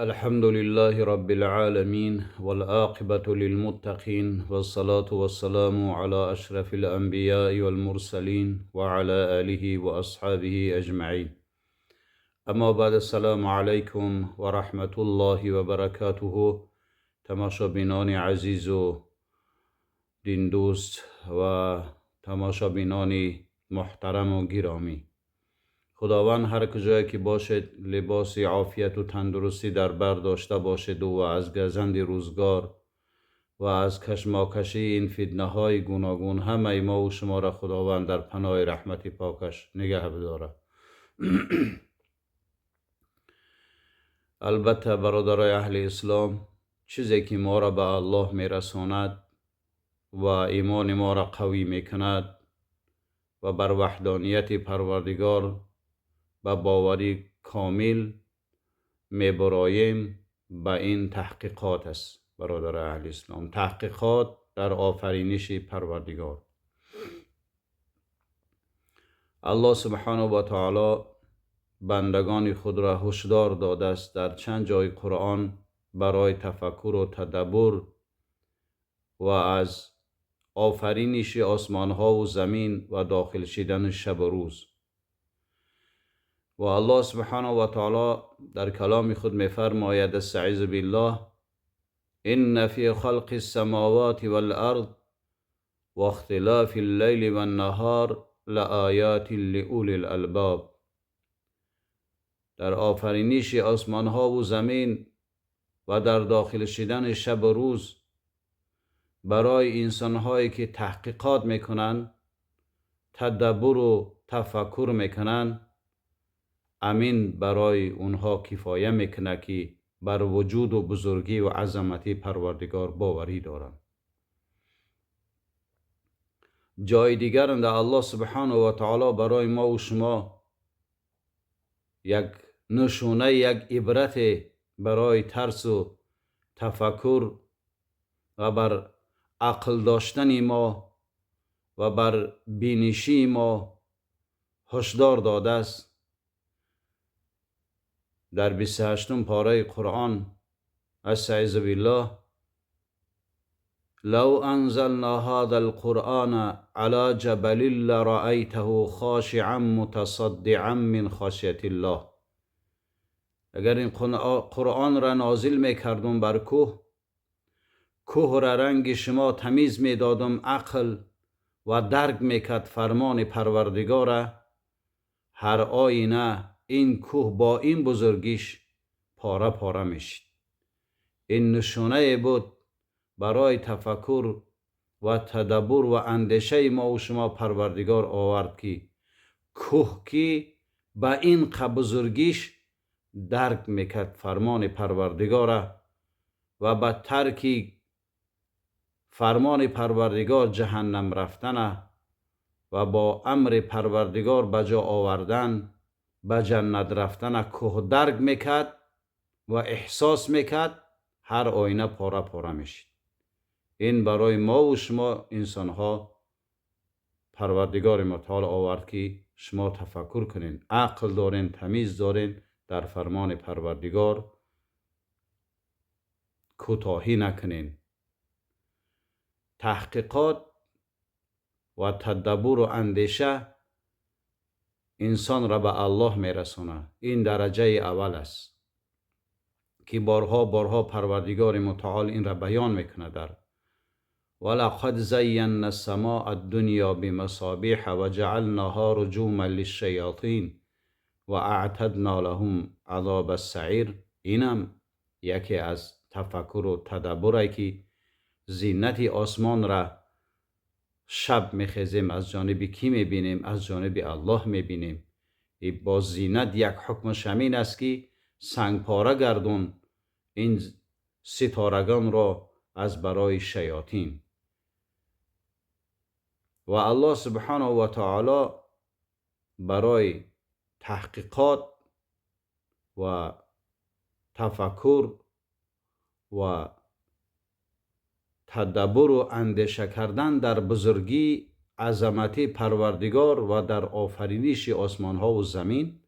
الحمد لله رب العالمين والعاقبة للمتقين والصلاة والسلام على أشرف الأنبياء والمرسلين وعلى آله وأصحابه أجمعين. اما بعد، السلام علیکم و رحمت الله و برکاته. تماشابینان عزیز و دین دوست و تماشابینان محترم و گرامی، خداوند هر کجایی که باشد لباس عافیت و تندرستی در بر داشته باشد و از گزند روزگار و از کشماکشی این فتنه های گوناگون همه ما و شما را خداوند در پناه رحمت پاکش نگه بداره. البته برادرای اهل اسلام، چیزی که ما را به الله میرساند و ایمان ما را قوی میکند و بر وحدانیت پروردگار به باوری کامل میبراییم به این تحقیقات است. برادر اهل اسلام، تحقیقات در آفرینش پروردگار. الله سبحانه و تعالی بندگان خود را هشدار داده است در چند جای قرآن برای تفکر و تدبر و از آفرینش آسمان ها و زمین و داخل شدن شب و روز. و الله سبحانه و تعالی در کلام خود میفرماید: استعیذ بالله، ان فی خلق السماوات والارض و اختلاف اللیل والنهار لآیات لأولی الالباب. در آفرینش آسمان ها و زمین و در داخل شدن شب و روز برای انسان هایی که تحقیقات میکنن، تدبر و تفکر میکنن، امین برای اونها کفایه میکنه که بر وجود و بزرگی و عظمتی پروردگار باوری دارن. جای دیگر اند الله سبحانه و تعالی برای ما و شما یک نشونه، یک عبرت برای ترس و تفکر و بر عقل داشتن ما و بر بینشی ما هشدار داده است. در 28 پاره قرآن: استعیذ بالله، لو انزلنا هذا القرآن على جبل لرأيته خاشعا متصدعا من خشیة الله. اگر این قرآن را نازل میکردم بر کوه را رنگ شما تمیز میدادم، عقل و درک میکرد فرمان پروردگار، هر آینه این کوه با این بزرگیش پاره پاره میشید. این نشانه بود برای تفکر و تدبر و اندیشه ما و شما پروردگار آورد که کوه که با این بزرگیش درک میکرد فرمان پروردگار و با ترک فرمان پروردگار جهنم رفتن و با امر پروردگار بجا آوردن به جنت رفتن کوه درک میکرد و احساس میکرد، هر آینه پاره پاره میشید. این برای ما و شما انسان ها پروردگار متعال آورد که شما تفکر کنین، عقل دارین، تمیز دارین، در فرمان پروردگار کوتاهی نکنین. تحقیقات و تدبر و اندیشه انسان را به الله میرسونه. این درجه اول است که بارها پروردگار متعال این را بیان میکنه در ولقد زینا السماء الدنیا بمصابیح و جعلناها رجوما للشیاطین و اعتدنا لهم عذاب السعیر. اینم یکی از تفکر و تدبری که زینت آسمان را شب میخیزیم از جانب کی میبینیم؟ از جانب الله میبینیم. با زینت یک حکم شمین است که سنگ پاره گردون این ستارگان را از برای شیاطین. و الله سبحانه و تعالی برای تحقیقات و تفکر و تدبر و اندیشه کردن در بزرگی عظمتی پروردگار و در آفرینش آسمان ها و زمین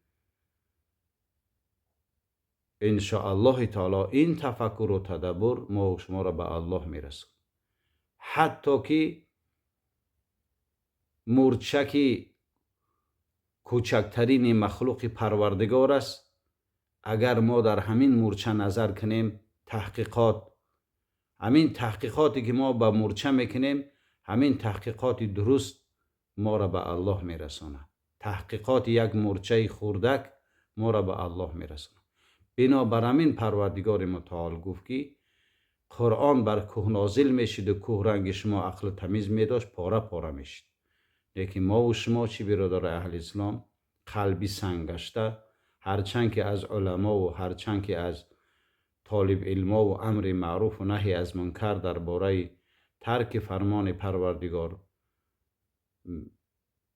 انشاءالله تعالی این تفکر و تدبر ما و شما را به الله میرسون. حتی که مورچکی کوچکترین مخلوق پروردگار است، اگر ما در همین مورچه نظر کنیم، همین تحقیقاتی که ما به مورچه میکنیم، همین تحقیقات درست ما را به الله میرسونه. تحقیقات یک مورچه خوردک ما را به الله میرسونه. بنابر همین پروردگار متعال گفت که قرآن بر کوه نازل میشد و کوه رنگ شما عقل تمیز میداشت، پاره پاره میشد. لیکن ما و شما چی برادر اهل اسلام، قلبی سنگ گشته، هرچند که از علما و هرچند که از طالب علما و امر معروف و نهی از منکر درباره ترک فرمان پروردگار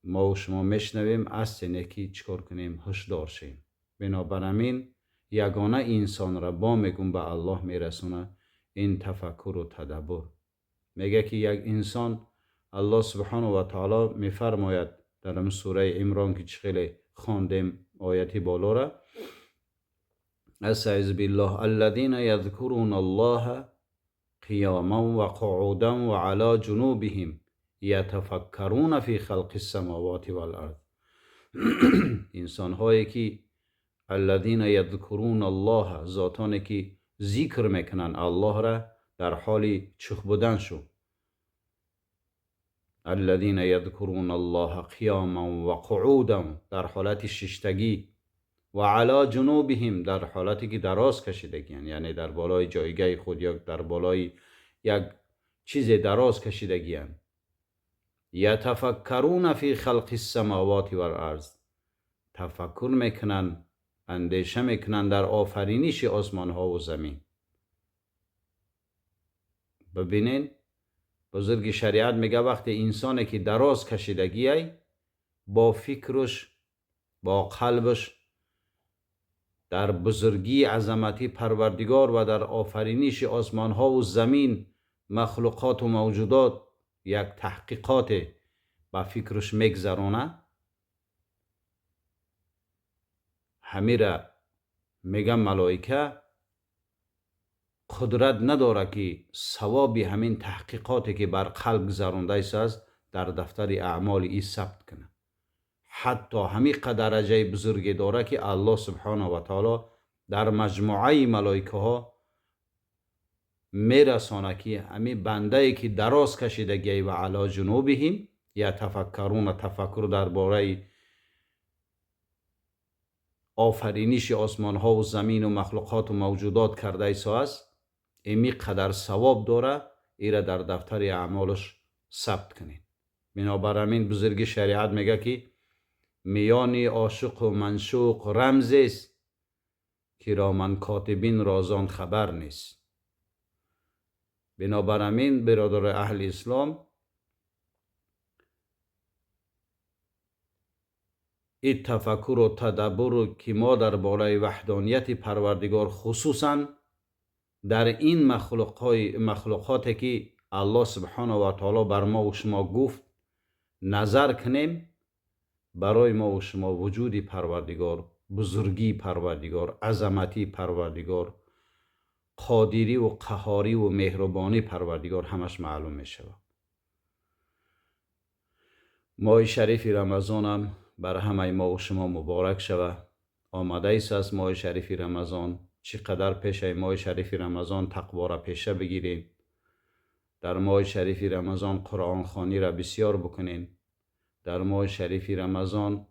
ما و شما میشنویم، از اینکه چیکار کنیم؟ هشدار شیم. بنابراین یگانه انسان را با میگم به الله میرسونه این تفکر و تدبر. میگه که یک انسان، الله سبحانه و تعالی میفرماید در این سوره عمران که خیلی خواندیم آیتی بالا را، استعذ بالله الذين يذكرون الله قياما وقعودا وعلى جنوبهم يتفكرون في خلق السماوات والارض. انسان هایی که الذين يذكرون الله، ذاتانی که ذکر میکنن الله را در حال چخ بودن شو. الذين يذكرون الله قياما وقعودا، در حالت ششتگی، و علی جنوبهم، در حالتی که دراز کشیدگیان، یعنی در بالای جایگاه خود یا در بالای یک چیز دراز کشیدگیان. یتفکرون فی خلق السماوات والارض، تفکر میکنن، اندیشه میکنن در آفرینش آسمان ها و زمین. ببینین بزرگ شریعت میگه وقتی انسانی که دراز کشیدگی با فکرش، با قلبش در بزرگی عظمتی پروردگار و در آفرینش آسمان ها و زمین، مخلوقات و موجودات، یک تحقیقات با فکرش میگذرونه، همین را میگن ملائکه قدرت نداره که ثواب همین تحقیقاتی که بر قلب گذرانده است در دفتر اعمال ای ثبت کنه. حتی همین درجه بزرگی داره که الله سبحانه و تعالی در مجموعه ملائکه ها میرسانه که همین بنده ای که دراز کشیدگی و علی جنوبهم یا تفکرون، تفکر درباره آفرینش آسمان ها و زمین و مخلوقات و موجودات کرده است، امی قدر ثواب داره، ایره در دفتر اعمالش ثبت کنید. بنابراین بزرگ شریعت میگه که میان عاشق و منشوق رمز است، کرامان کاتبین رازان خبر نیست. بنابراین برادر اهل اسلام، این تفکر و تدبر که ما در بالای وحدانیت پروردگار، خصوصا در این مخلوقاتی که الله سبحانه و تعالی بر ما و شما گفت نظر کنیم، برای ما و شما وجود پروردگار، بزرگی پروردگار، عظمتی پروردگار، قادری و قهاری و مهربانی پروردگار همش معلوم می شود. ماه شریف رمضان هم بر همه ما و شما مبارک شود. آمده ایست از ماه شریف رمضان، چقدر پیش ماه شریف رمضان تقوا را پیشه بگیریم. در ماه شریف رمضان قرآن خوانی را بسیار بکنین. در ماه شریف رمضان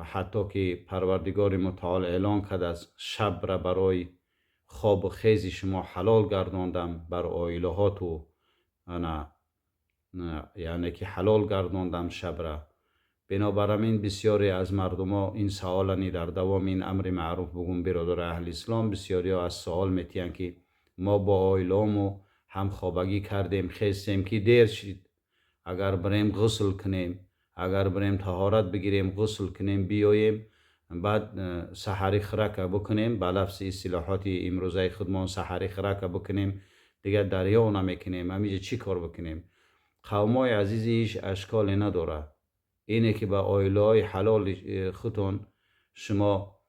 حتی که پروردگار متعال اعلان کرد از شب را برای خواب و خیز شما حلال گرداندم بر عائله ها تو، یعنی که حلال گرداندم شب را. بنابراین بسیاری از مردم ها این سوالانی در دوام این امر معروف بگم برادر اهل اسلام، بسیاری ها از سوال میتین که ما با عائله‌مو هم خوابگی کردیم، خیستیم که دیر شد، اگر بریم غسل کنیم، اگر بریم طهارت بگیریم، غسل کنیم، بیاییم بعد سحری خرک بکنیم، به لفظ اصطلاحات امروزه خودمان سحری خرک بکنیم، دیگه دریا نمیکنیم، همیشه چی کار بکنیم؟ قومای عزیزی هیچ اشکالی نداره. اینه که با عائله های حلال خودتون شما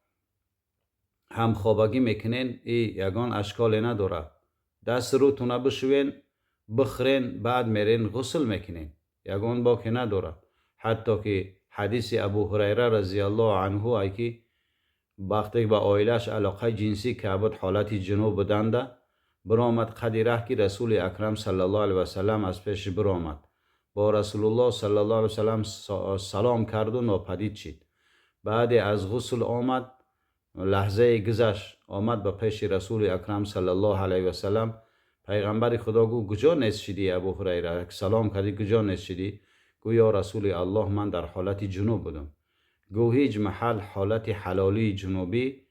همخوابگی میکنین، این یگان اشکال نداره. دست روتونه بشوین بخرین، بعد میرین غسل میکنین، یگان باکی نداره. حتی که حدیث ابو هریره رضی الله عنه ای که وقتی با آیلش علاقه جنسی که بود حالت جنوب بدنده، برآمد قدیره که رسول اکرم صلی الله علیه و سلم از پیش برآمد، با رسول الله صلی الله علیه و سلم سلام کرد و ناپدید شد. بعد از غسل آمد، لحظه گذشت، آمد به پیش رسول اکرم صلی الله علیه و سلم. پیغمبر خدا گو کجا نیست شدی؟ ابو هریره سلام کردی کجا نیست شدی؟ گو یا رسول الله من در حالت جنوب بودم. گو هیچ محل حالت حلالی جنوبی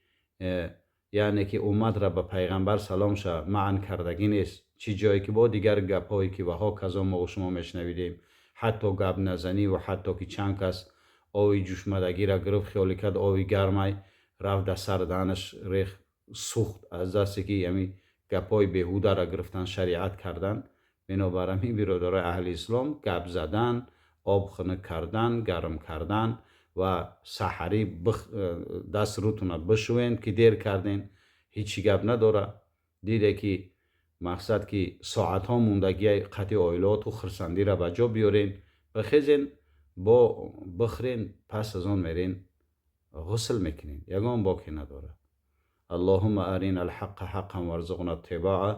یعنی که اومد را به پیغمبر سلام شه معن کردگی نیست. چی جایی که با دیگر گپایی که وها کذا ما و شما میشنویدیم، حتی گپ نزنی و حتی که چند کس آوی جوشمدگی را گرفت، خیالی کرد آوی گرمای رفت در سر دهنش ریخ سوخت، از دستی که یعنی گپای بیهوده را گرفتن شریعت کردن. بنابراین می برادر اهل اسلام گپ زدن، آب خنک کردن، گرم کردن و سحری دست روتون بشوین که دیر کردین هیچی گپ نداره. دیده که مقصد که ساعت ها موندگی قطع آیلات و خرسندی را بجا بیارین، بخیزین با بخرین، پس از آن میرین غسل میکنین، یگان باکی نداره. اللهم ارین الحق حقا وارزقنا اتباعه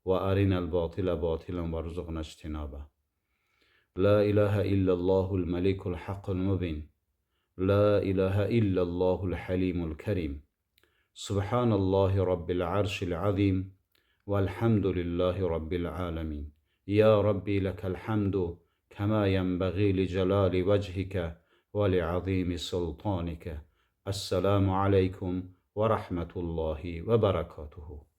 و ارین الباطل باطلا وارزقنا اجتنابه. لا اله الا الله الملك الحق المبين، لا اله الا الله الحليم الكريم. سبحان الله رب العرش العظيم والحمد لله رب العالمين. يا ربي لك الحمد كما ينبغي لجلال وجهك ولعظيم سلطانك. السلام عليكم ورحمة الله وبركاته.